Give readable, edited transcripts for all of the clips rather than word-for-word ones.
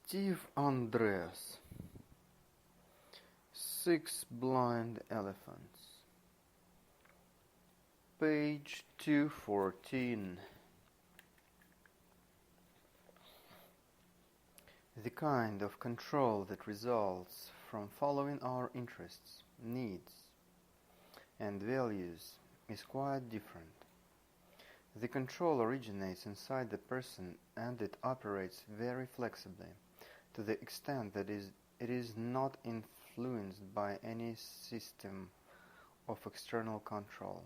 Steve Andreas, Six Blind Elephants, page 214. The kind of control that results from following our interests, needs, and values is quite different. The control originates inside the person and it operates very flexibly, to the extent that it is not influenced by any system of external control.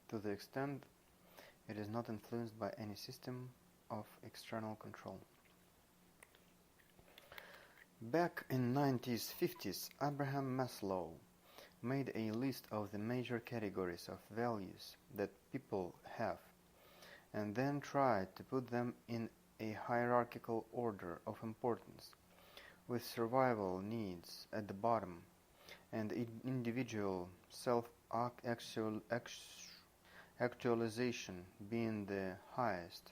To the extent it is not influenced by any system of external control. Back in 1950s, Abraham Maslow made a list of the major categories of values that people have, and then tried to put them in a hierarchical order of importance, with survival needs at the bottom and individual self-actualization being the highest,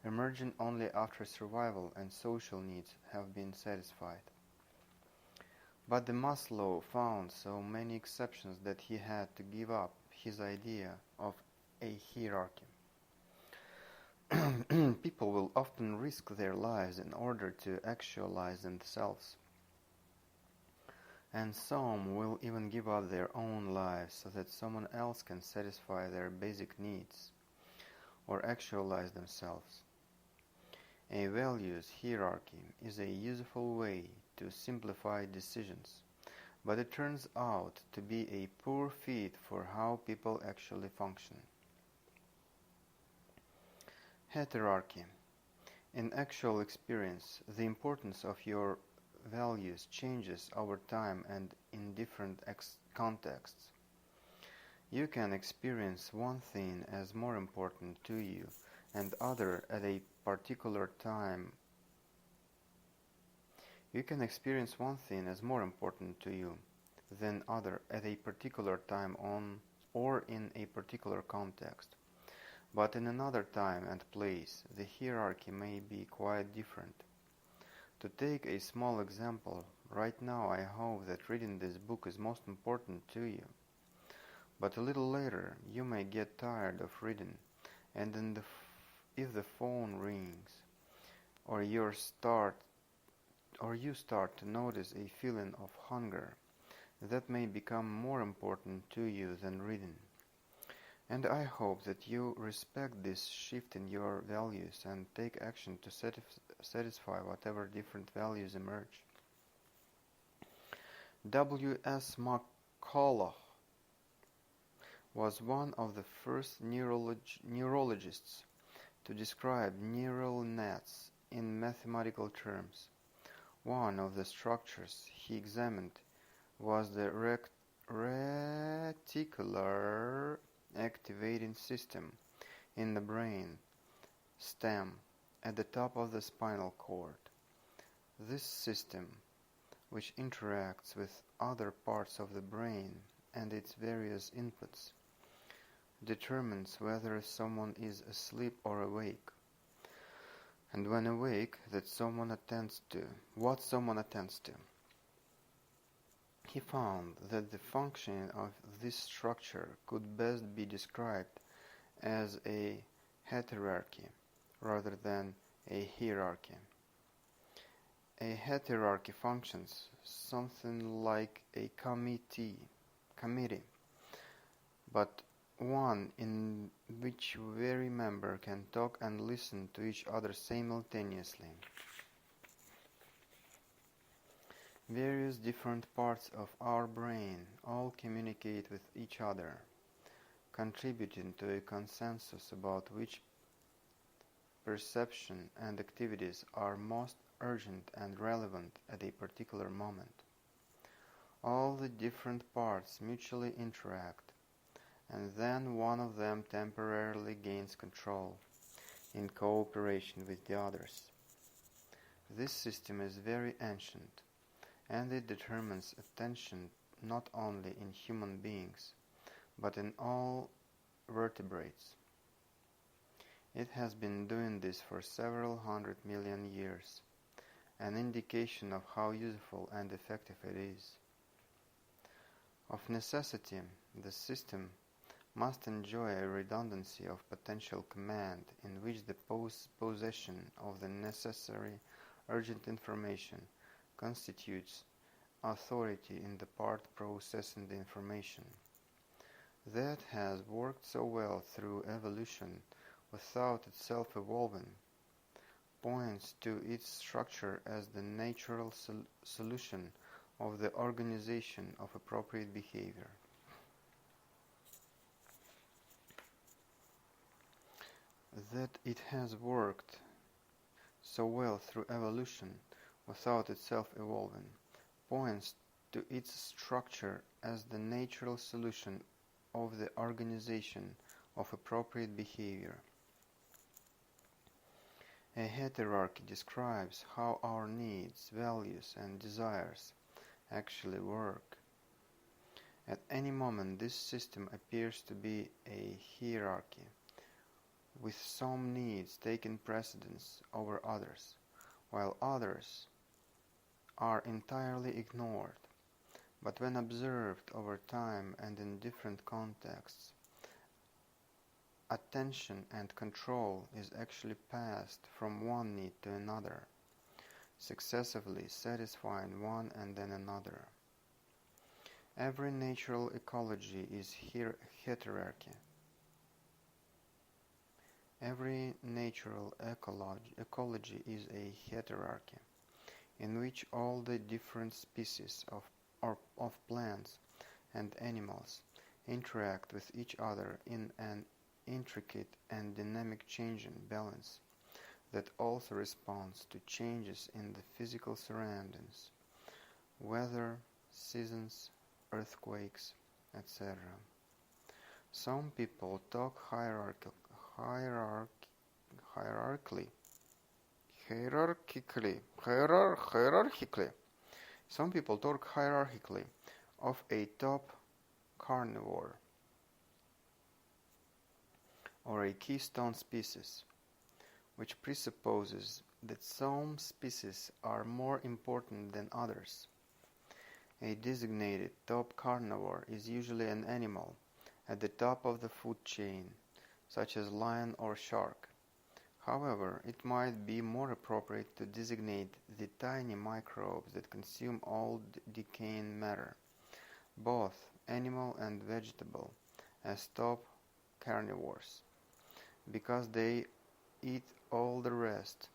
emerging only after survival and social needs have been satisfied. But the Maslow found so many exceptions that he had to give up his idea of a hierarchy. People will often risk their lives in order to actualize themselves, and some will even give up their own lives so that someone else can satisfy their basic needs or actualize themselves. A values hierarchy is a useful way to simplify decisions, but it turns out to be a poor fit for how people actually function. Heterarchy. In actual experience, the importance of your values changes over time and in different contexts. You can experience one thing as more important to you and other at a particular time. You can experience one thing as more important to you than other at a particular time on or in a particular context. But in another time and place, the hierarchy may be quite different. To take a small example, right now I hope that reading this book is most important to you. But a little later, you may get tired of reading, and if the phone rings, or you start to notice a feeling of hunger, that may become more important to you than reading. And I hope that you respect this shift in your values and take action to satisfy whatever different values emerge. W.S. McCulloch was one of the first neurologists to describe neural nets in mathematical terms. One of the structures he examined was the reticular activating system in the brain stem at the top of the spinal cord. This system, which interacts with other parts of the brain and its various inputs, determines whether someone is asleep or awake, and when awake, what someone attends to. He found that the functioning of this structure could best be described as a heterarchy rather than a hierarchy. A heterarchy functions something like a committee, but one in which every member can talk and listen to each other simultaneously. Various different parts of our brain all communicate with each other, contributing to a consensus about which perception and activities are most urgent and relevant at a particular moment. All the different parts mutually interact, and then one of them temporarily gains control in cooperation with the others. This system is very ancient, and it determines attention not only in human beings, but in all vertebrates. It has been doing this for several 100 million years, an indication of how useful and effective it is. Of necessity, the system must enjoy a redundancy of potential command in which the possession of the necessary urgent information constitutes authority in the part processing the information. That has worked so well through evolution without itself evolving, points to its structure as the natural solution of the organization of appropriate behavior. That it has worked so well through evolution without itself evolving, points to its structure as the natural solution of the organization of appropriate behavior. A hierarchy describes how our needs, values, and desires actually work. At any moment, this system appears to be a hierarchy, with some needs taking precedence over others, while others are entirely ignored. But when observed over time and in different contexts, attention and control is actually passed from one need to another, successively satisfying one and then another. Every natural ecology is hierarchy. Every natural ecology is a hierarchy, in which all the different species of plants and animals interact with each other in an intricate and dynamic changing balance that also responds to changes in the physical surroundings, weather, seasons, earthquakes, etc. Some people talk hierarchically Some people talk hierarchically of a top carnivore or a keystone species, which presupposes that some species are more important than others. A designated top carnivore is usually an animal at the top of the food chain, such as lion or shark. However, it might be more appropriate to designate the tiny microbes that consume all decaying matter, both animal and vegetable, as top carnivores, because they eat all the rest,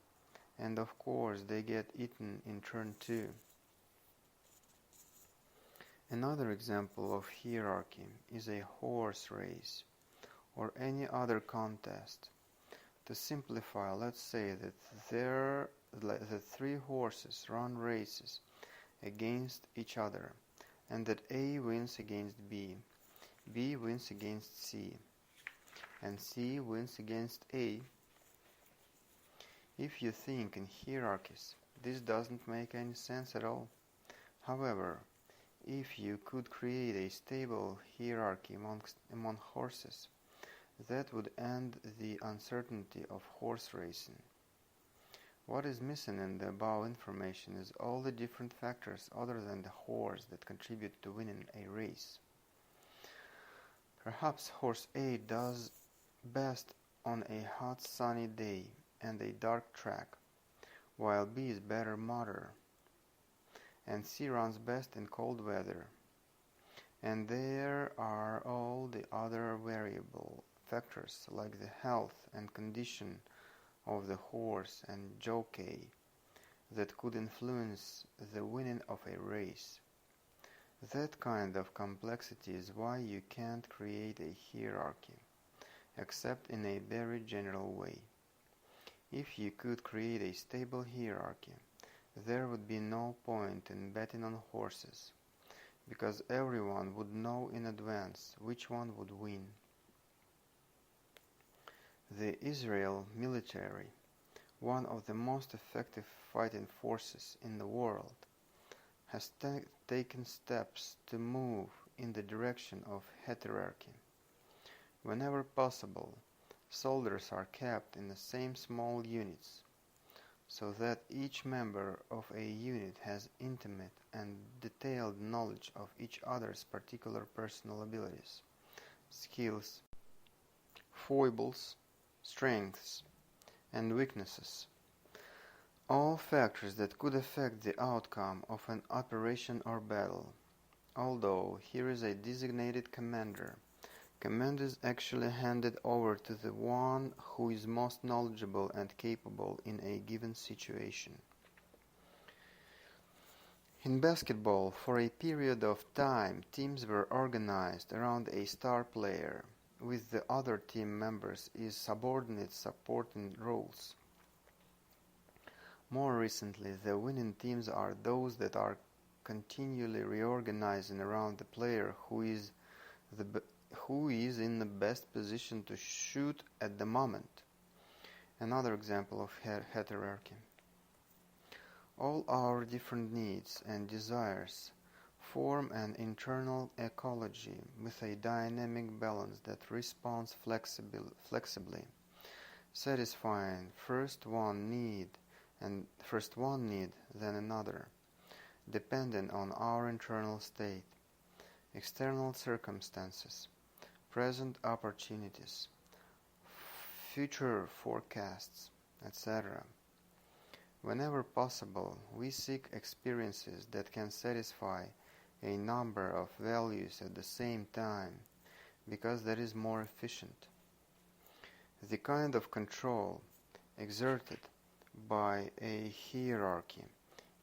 and of course they get eaten in turn too. Another example of hierarchy is a horse race, or any other contest. To simplify, let's say that 3 horses run races against each other, and that A wins against B, B wins against C, and C wins against A. If you think in hierarchies, this doesn't make any sense at all. However, if you could create a stable hierarchy among horses, that would end the uncertainty of horse racing. What is missing in the above information is all the different factors other than the horse that contribute to winning a race. Perhaps horse A does best on a hot sunny day and a dark track, while B is better motor, and C runs best in cold weather. And there are all the other variable factors like the health and condition of the horse and jockey that could influence the winning of a race. That kind of complexity is why you can't create a hierarchy, except in a very general way. If you could create a stable hierarchy, there would be no point in betting on horses, because everyone would know in advance which one would win. The Israel military, one of the most effective fighting forces in the world, has taken steps to move in the direction of hierarchy. Whenever possible, Soldiers are kept in the same small units, so that each member of a unit has intimate and detailed knowledge of each other's particular personal abilities, skills, foibles, strengths, and weaknesses, all factors that could affect the outcome of an operation or battle. Although here is a designated commander, command is actually handed over to the one who is most knowledgeable and capable in a given situation. In basketball, for a period of time, teams were organized around a star player, with the other team members in subordinate supporting roles. More recently, the winning teams are those that are continually reorganizing around the player who is in the best position to shoot at the moment. Another example of hierarchy. All our different needs and desires form an internal ecology with a dynamic balance that responds flexibly, satisfying first one need, then another, depending on our internal state, external circumstances, present opportunities, future forecasts, etc. Whenever possible, we seek experiences that can satisfy a number of values at the same time, because that is more efficient. The kind of control exerted by a hierarchy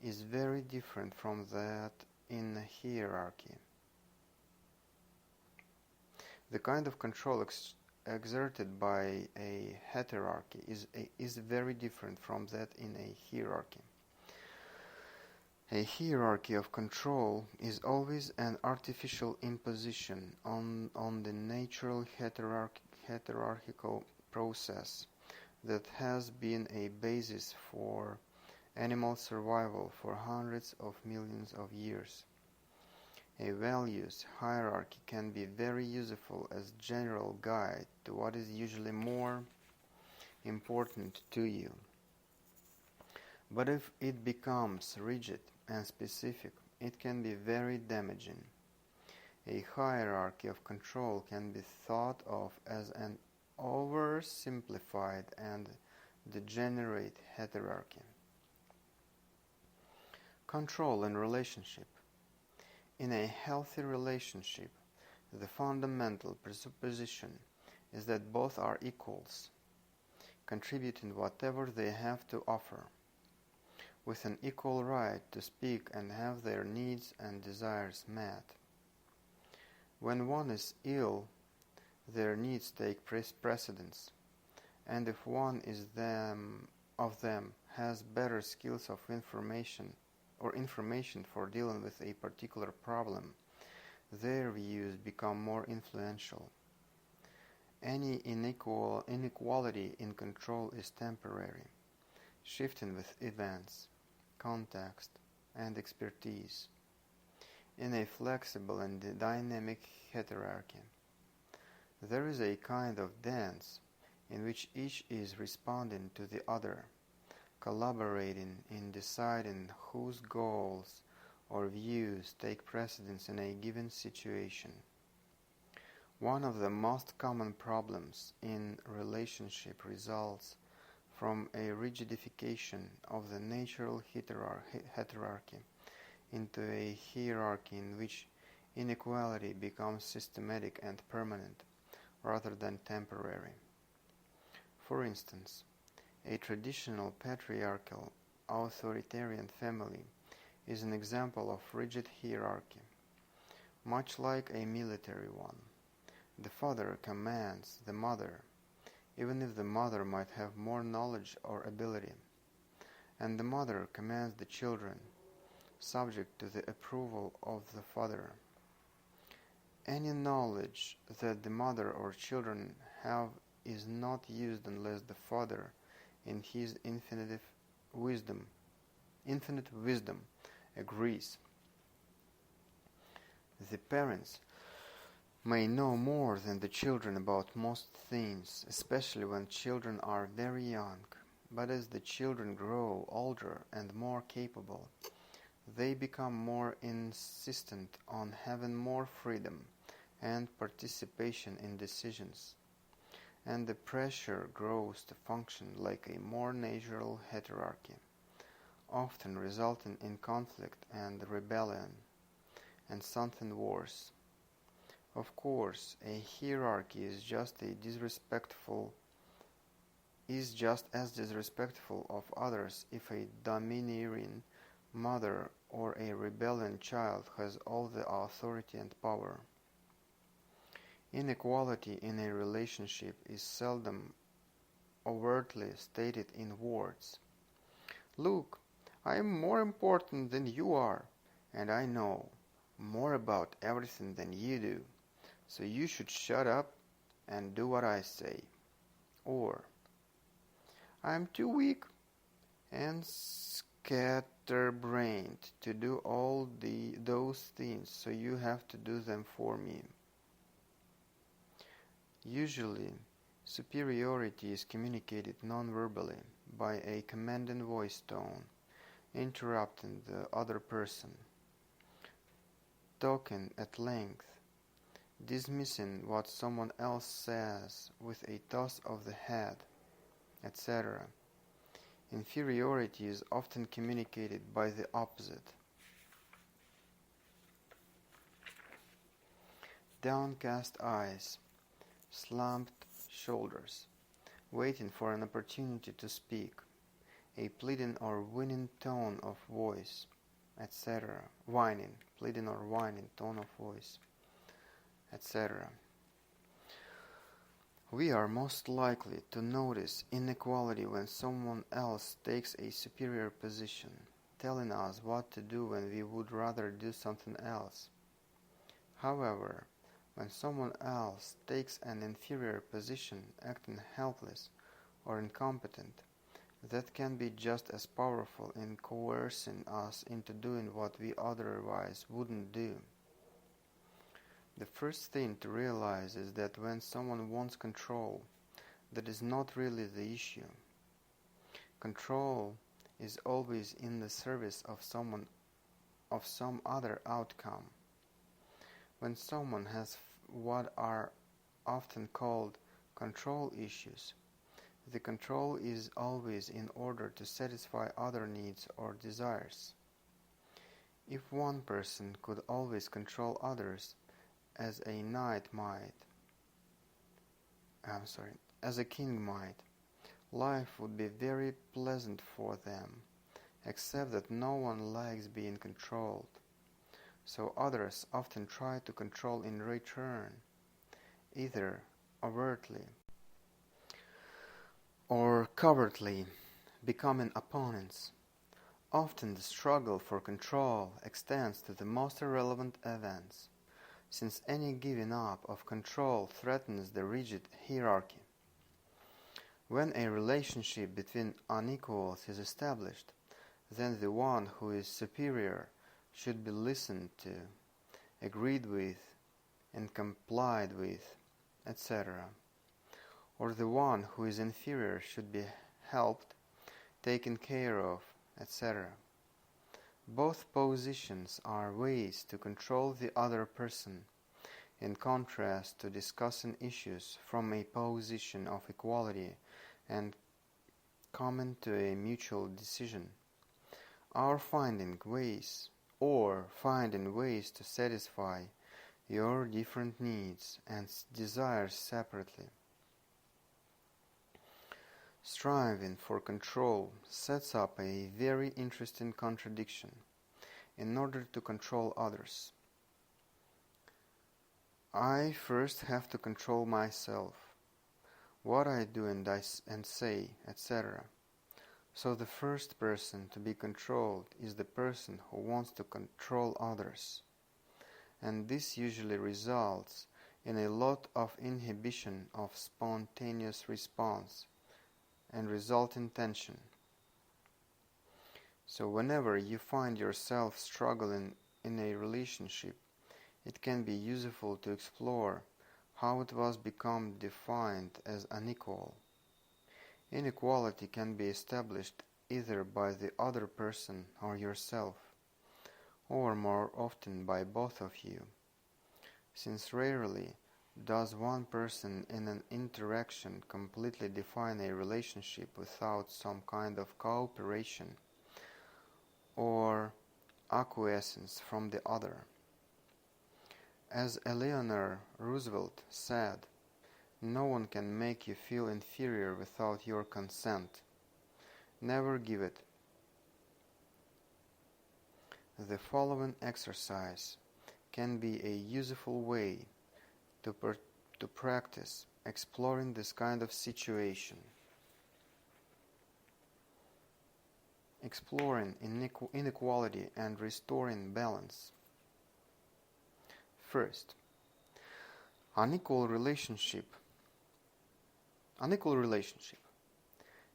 is very different from that in a hierarchy. The kind of control exerted by a heterarchy is very different from that in a hierarchy. A hierarchy of control is always an artificial imposition on the natural hierarchical process that has been a basis for animal survival for hundreds of millions of years. A values hierarchy can be very useful as general guide to what is usually more important to you. But if it becomes rigid and specific, it can be very damaging. A hierarchy of control can be thought of as an oversimplified and degenerate hierarchy. Control in relationship. In a healthy relationship, the fundamental presupposition is that both are equals, contributing whatever they have to offer, with an equal right to speak and have their needs and desires met. When one is ill, their needs take precedence, and if one of them has better skills of information for dealing with a particular problem, their views become more influential. Any inequality in control is temporary, shifting with events, context, and expertise. In a flexible and dynamic hierarchy, there is a kind of dance in which each is responding to the other, collaborating in deciding whose goals or views take precedence in a given situation. One of the most common problems in relationship results from a rigidification of the natural hierarchy into a hierarchy in which inequality becomes systematic and permanent rather than temporary. For instance, a traditional patriarchal authoritarian family is an example of rigid hierarchy, much like a military one. The father commands the mother, even if the mother might have more knowledge or ability, and the mother commands the children, subject to the approval of the father. Any knowledge that the mother or children have is not used unless the father, in his infinite wisdom, agrees. The parents may know more than the children about most things, especially when children are very young. But as the children grow older and more capable, they become more insistent on having more freedom and participation in decisions, and the pressure grows to function like a more natural hierarchy, often resulting in conflict and rebellion, and something worse. Of course, a hierarchy is just as disrespectful of others if a domineering mother or a rebellion child has all the authority and power. Inequality in a relationship is seldom overtly stated in words. Look, I am more important than you are, and I know more about everything than you do, so you should shut up and do what I say. Or, I am too weak and scatterbrained to do all those things, so you have to do them for me. Usually, superiority is communicated non-verbally by a commanding voice tone, interrupting the other person, talking at length, dismissing what someone else says with a toss of the head, etc. Inferiority is often communicated by the opposite. Downcast eyes, slumped shoulders, waiting for an opportunity to speak, a pleading or whining tone of voice, etc. Pleading or whining tone of voice, etc. We are most likely to notice inequality when someone else takes a superior position, telling us what to do when we would rather do something else. However, when someone else takes an inferior position, acting helpless or incompetent, that can be just as powerful in coercing us into doing what we otherwise wouldn't do. The first thing to realize is that when someone wants control, that is not really the issue. Control is always in the service of some other outcome. When someone has what are often called control issues, the control is always in order to satisfy other needs or desires. If one person could always control others as a king might, life would be very pleasant for them, except that no one likes being controlled. So others often try to control in return, either overtly or covertly, becoming opponents. Often the struggle for control extends to the most irrelevant events, since any giving up of control threatens the rigid hierarchy. When a relationship between unequals is established, then the one who is superior should be listened to, agreed with, and complied with, etc. Or the one who is inferior should be helped, taken care of, etc. Both positions are ways to control the other person, in contrast to discussing issues from a position of equality and coming to a mutual decision. Our finding ways to satisfy your different needs and desires separately. Striving for control sets up a very interesting contradiction. In order to control others, I first have to control myself, what I do and say, etc. So the first person to be controlled is the person who wants to control others. And this usually results in a lot of inhibition of spontaneous response and resulting tension. So whenever you find yourself struggling in a relationship, it can be useful to explore how it was become defined as unequal. Inequality can be established either by the other person or yourself, or more often by both of you, since rarely does one person in an interaction completely define a relationship without some kind of cooperation or acquiescence from the other. As Eleanor Roosevelt said, no one can make you feel inferior without your consent. Never give it. The following exercise can be a useful way to practice exploring this kind of situation. Exploring inequality and restoring balance. First, unequal relationship.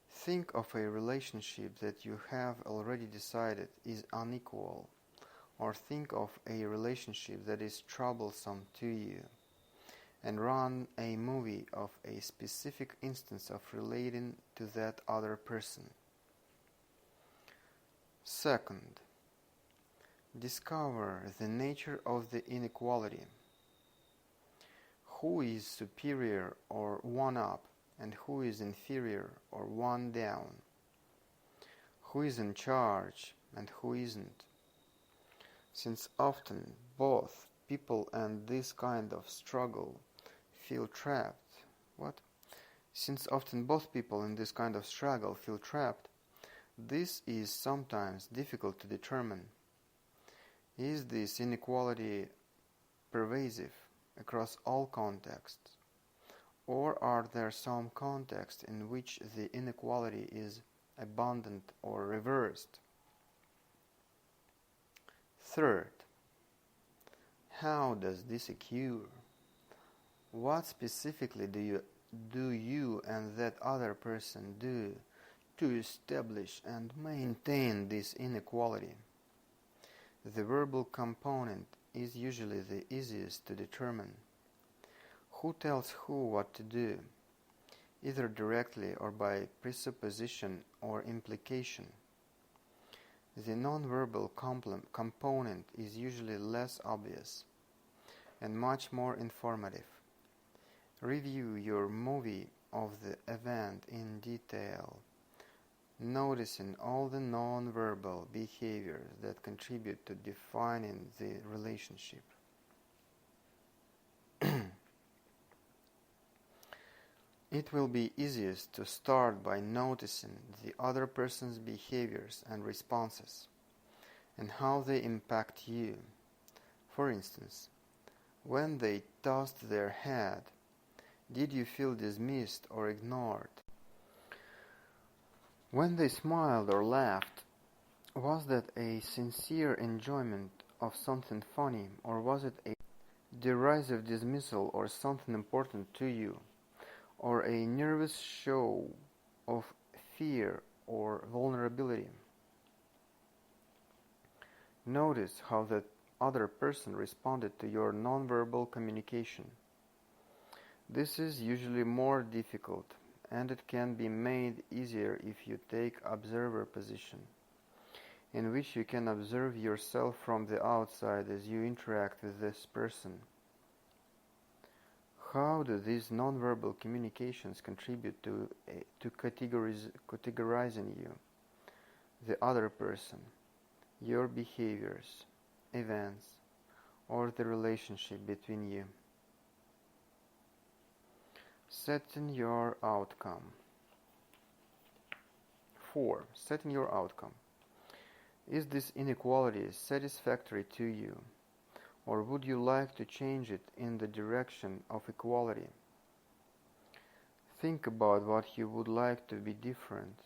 Think of a relationship that you have already decided is unequal, or think of a relationship that is troublesome to you, and run a movie of a specific instance of relating to that other person. Second, discover the nature of the inequality. Who is superior or one up, and who is inferior or one down? Who is in charge and who isn't? Since often both people in this kind of struggle feel trapped. This is sometimes difficult to determine. Is this inequality pervasive across all contexts, or are there some contexts in which the inequality is abundant or reversed? Third, how does this occur? What specifically do you and that other person do to establish and maintain this inequality? The verbal component is usually the easiest to determine. Who tells who what to do, either directly or by presupposition or implication? The nonverbal component is usually less obvious and much more informative. Review your movie of the event in detail, noticing all the nonverbal behaviors that contribute to defining the relationship. It will be easiest to start by noticing the other person's behaviors and responses, and how they impact you. For instance, when they tossed their head, did you feel dismissed or ignored? When they smiled or laughed, was that a sincere enjoyment of something funny, or was it a derisive dismissal or something important to you, or a nervous show of fear or vulnerability? Notice how that other person responded to your nonverbal communication. This is usually more difficult, and it can be made easier if you take observer position, in which you can observe yourself from the outside as you interact with this person. How do these nonverbal communications contribute to categorizing you, the other person, your behaviors, events, or the relationship between you? Setting your outcome. 4. Setting your outcome. Is this inequality satisfactory to you, or would you like to change it in the direction of equality? Think about what you would like to be different.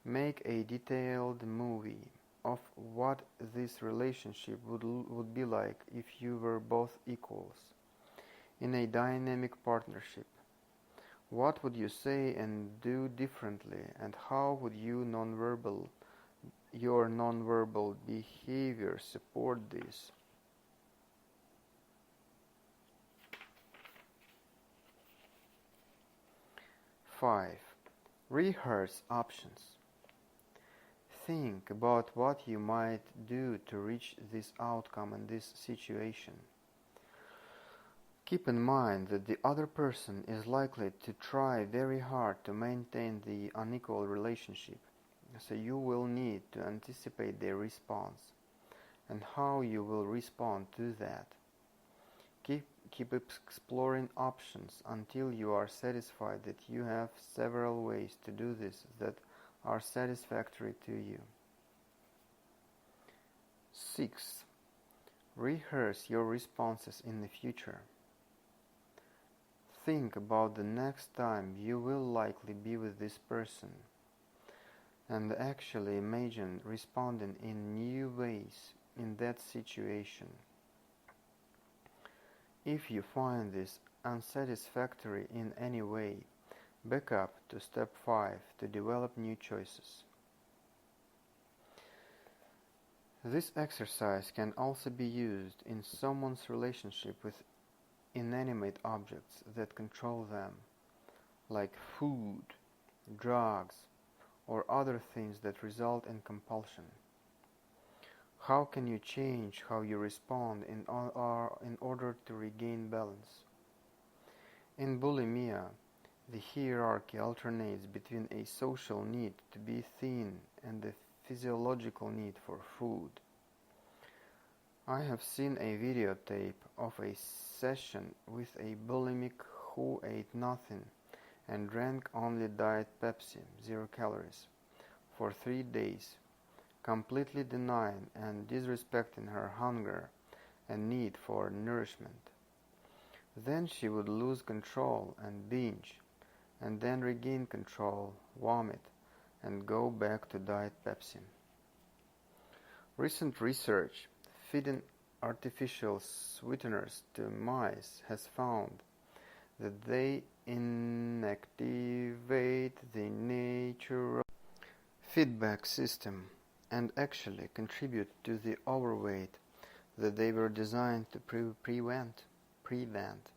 Make a detailed movie of what this relationship would be like if you were both equals in a dynamic partnership. What would you say and do differently, and how would your nonverbal behavior support this? 5. Rehearse options. Think about what you might do to reach this outcome in this situation. Keep in mind that the other person is likely to try very hard to maintain the unequal relationship, so you will need to anticipate their response and how you will respond to that. Keep exploring options until you are satisfied that you have several ways to do this that are satisfactory to you. 6. Rehearse your responses in the future. Think about the next time you will likely be with this person, and actually imagine responding in new ways in that situation. If you find this unsatisfactory in any way, back up to step 5 to develop new choices. This exercise can also be used in someone's relationship with inanimate objects that control them, like food, drugs, or other things that result in compulsion. How can you change how you respond in order to regain balance? In bulimia, the hierarchy alternates between a social need to be thin and the physiological need for food. I have seen a videotape of a session with a bulimic who ate nothing and drank only Diet Pepsi, 0 calories, for 3 days, completely denying and disrespecting her hunger and need for nourishment. Then she would lose control and binge, and then regain control, vomit, and go back to Diet Pepsi. Recent research feeding artificial sweeteners to mice has found that they inactivate the natural feedback system and actually contribute to the overweight that they were designed to prevent.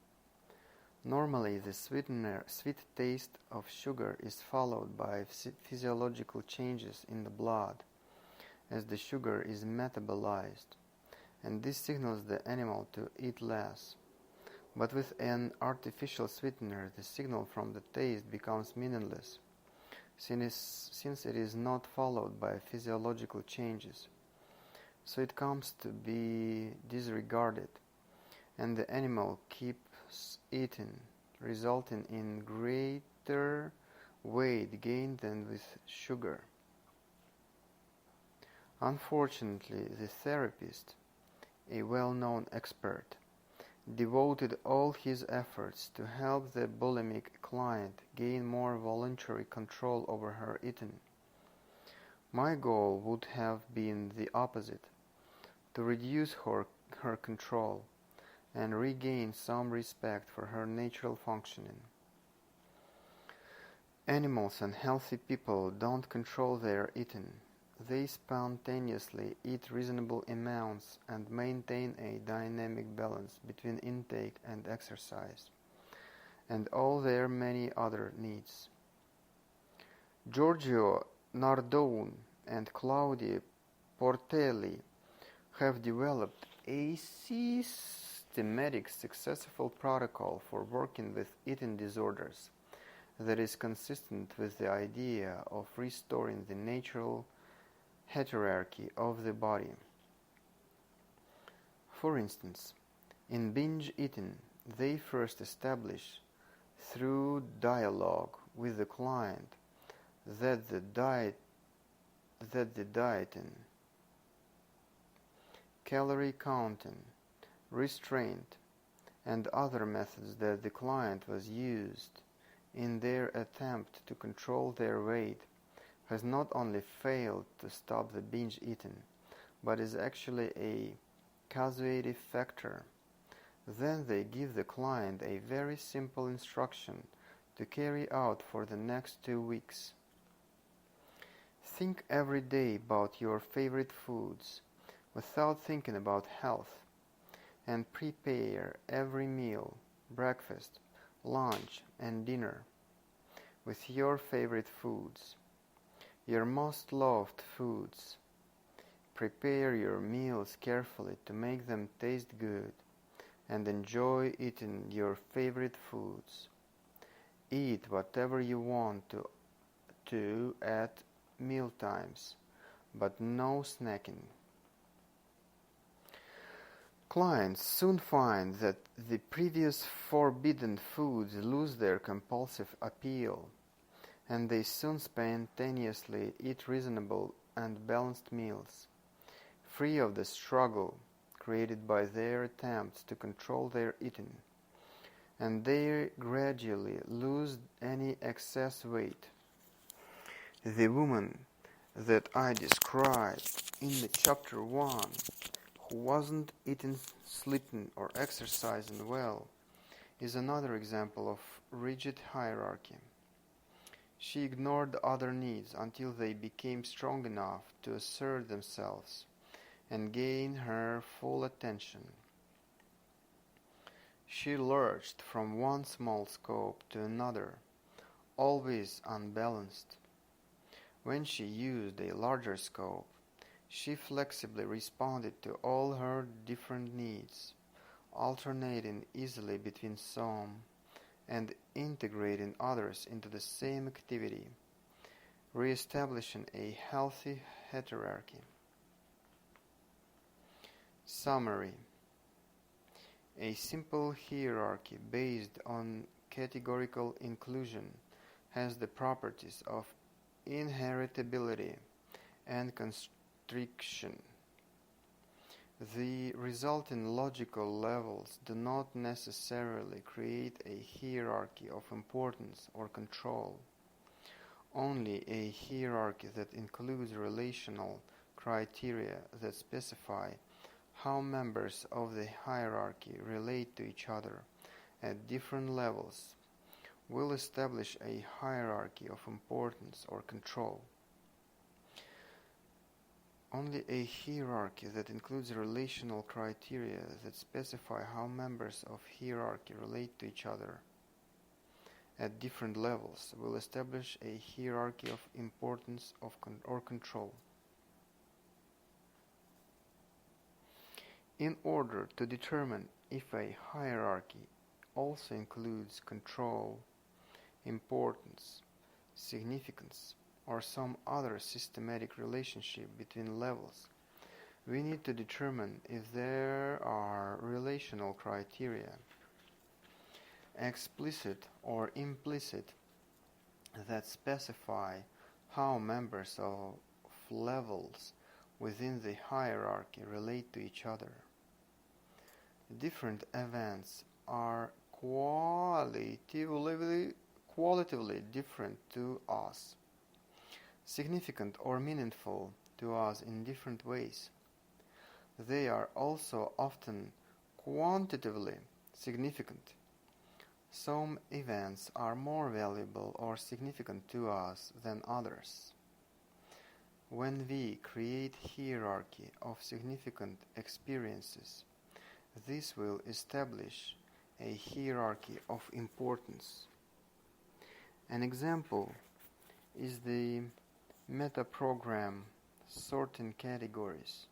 Normally, the sweet taste of sugar is followed by physiological changes in the blood as the sugar is metabolized, and this signals the animal to eat less. But with an artificial sweetener, the signal from the taste becomes meaningless, since it is not followed by physiological changes. So it comes to be disregarded, and the animal keeps eating, resulting in greater weight gain than with sugar. Unfortunately, the therapist, a well-known expert, devoted all his efforts to help the bulimic client gain more voluntary control over her eating. My goal would have been the opposite, to reduce her control and regain some respect for her natural functioning. Animals and healthy people don't control their eating. They spontaneously eat reasonable amounts and maintain a dynamic balance between intake and exercise, and all their many other needs. Giorgio Nardone and Claudia Portelli have developed a systematic, successful protocol for working with eating disorders that is consistent with the idea of restoring the natural hierarchy of the body. For instance, in binge eating, they first establish, through dialogue with the client, that the dieting, calorie counting, restraint, and other methods that the client was used in their attempt to control their weight has not only failed to stop the binge eating, but is actually a causative factor. Then they give the client a very simple instruction to carry out for the next 2 weeks. Think every day about your favorite foods without thinking about health, and prepare every meal, breakfast, lunch, and dinner with your favorite foods, your most loved foods. Prepare your meals carefully to make them taste good, and enjoy eating your favorite foods. Eat whatever you want to at mealtimes, but no snacking. Clients soon find that the previous forbidden foods lose their compulsive appeal, and they soon spontaneously eat reasonable and balanced meals, free of the struggle created by their attempts to control their eating, and they gradually lose any excess weight. The woman that I described in the chapter 1, who wasn't eating, sleeping, or exercising well, is another example of rigid hierarchy. She ignored other needs until they became strong enough to assert themselves and gain her full attention. She lurched from one small scope to another, always unbalanced. When she used a larger scope, she flexibly responded to all her different needs, alternating easily between some and integrating others into the same activity, re-establishing a healthy hierarchy. Summary: a simple hierarchy based on categorical inclusion has the properties of inheritability and constriction. The resulting logical levels do not necessarily create a hierarchy of importance or control. Only a hierarchy that includes relational criteria that specify how members of the hierarchy relate to each other at different levels will establish a hierarchy of importance or control. Only a hierarchy that includes relational criteria that specify how members of hierarchy relate to each other at different levels will establish a hierarchy of importance or control. In order to determine if a hierarchy also includes control, importance, significance, or some other systematic relationship between levels, we need to determine if there are relational criteria, explicit or implicit, that specify how members of levels within the hierarchy relate to each other. Different events are qualitatively different to us, significant or meaningful to us in different ways. They are also often quantitatively significant. Some events are more valuable or significant to us than others. When we create hierarchy of significant experiences, this will establish a hierarchy of importance. An example is the meta-program sorting categories,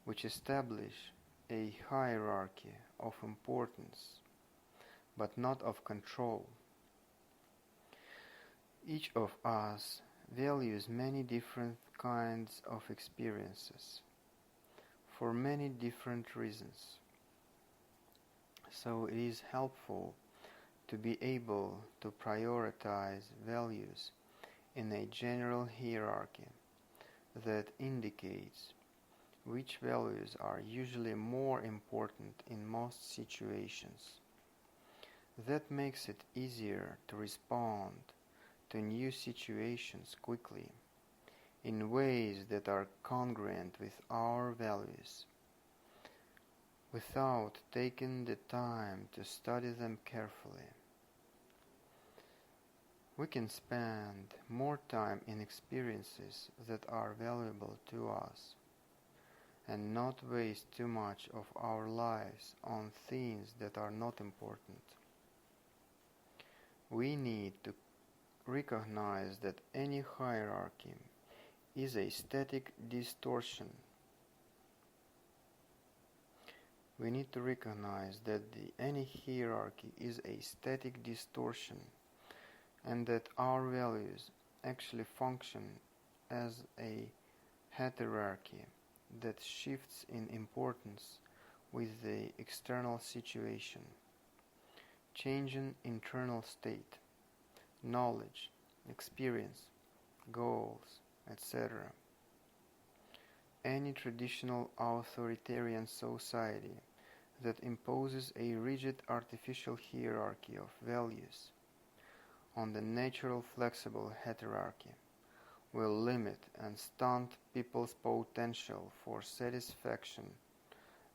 which establish a hierarchy of importance, but not of control. Each of us values many different kinds of experiences for many different reasons. So it is helpful to be able to prioritize values in a general hierarchy that indicates which values are usually more important in most situations. That makes it easier to respond to new situations quickly, in ways that are congruent with our values, without taking the time to study them carefully. We can spend more time in experiences that are valuable to us, and not waste too much of our lives on things that are not important. We need to recognize that any hierarchy is a static distortion. We need to recognize that any hierarchy is a static distortion, and that our values actually function as a hierarchy that shifts in importance with the external situation, changing internal state, knowledge, experience, goals, etc. Any traditional authoritarian society that imposes a rigid artificial hierarchy of values on the natural flexible hierarchy will limit and stunt people's potential for satisfaction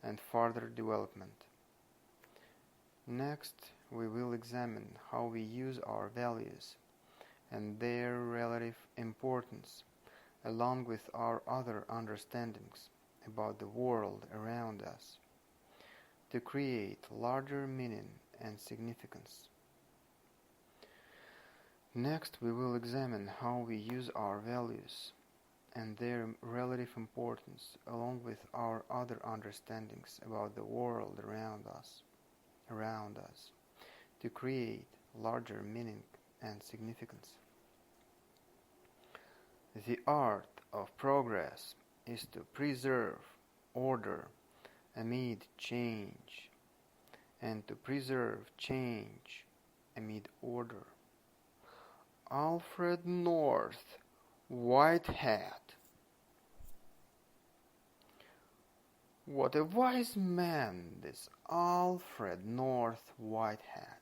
and further development. Next, we will examine how we use our values and their relative importance, along with our other understandings about the world around us, to create larger meaning and significance. Next, we will examine how we use our values and their relative importance, along with our other understandings about the world around us, to create larger meaning and significance. The art of progress is to preserve order amid change, and to preserve change amid order. Alfred North Whitehead. What a wise man, this Alfred North Whitehead.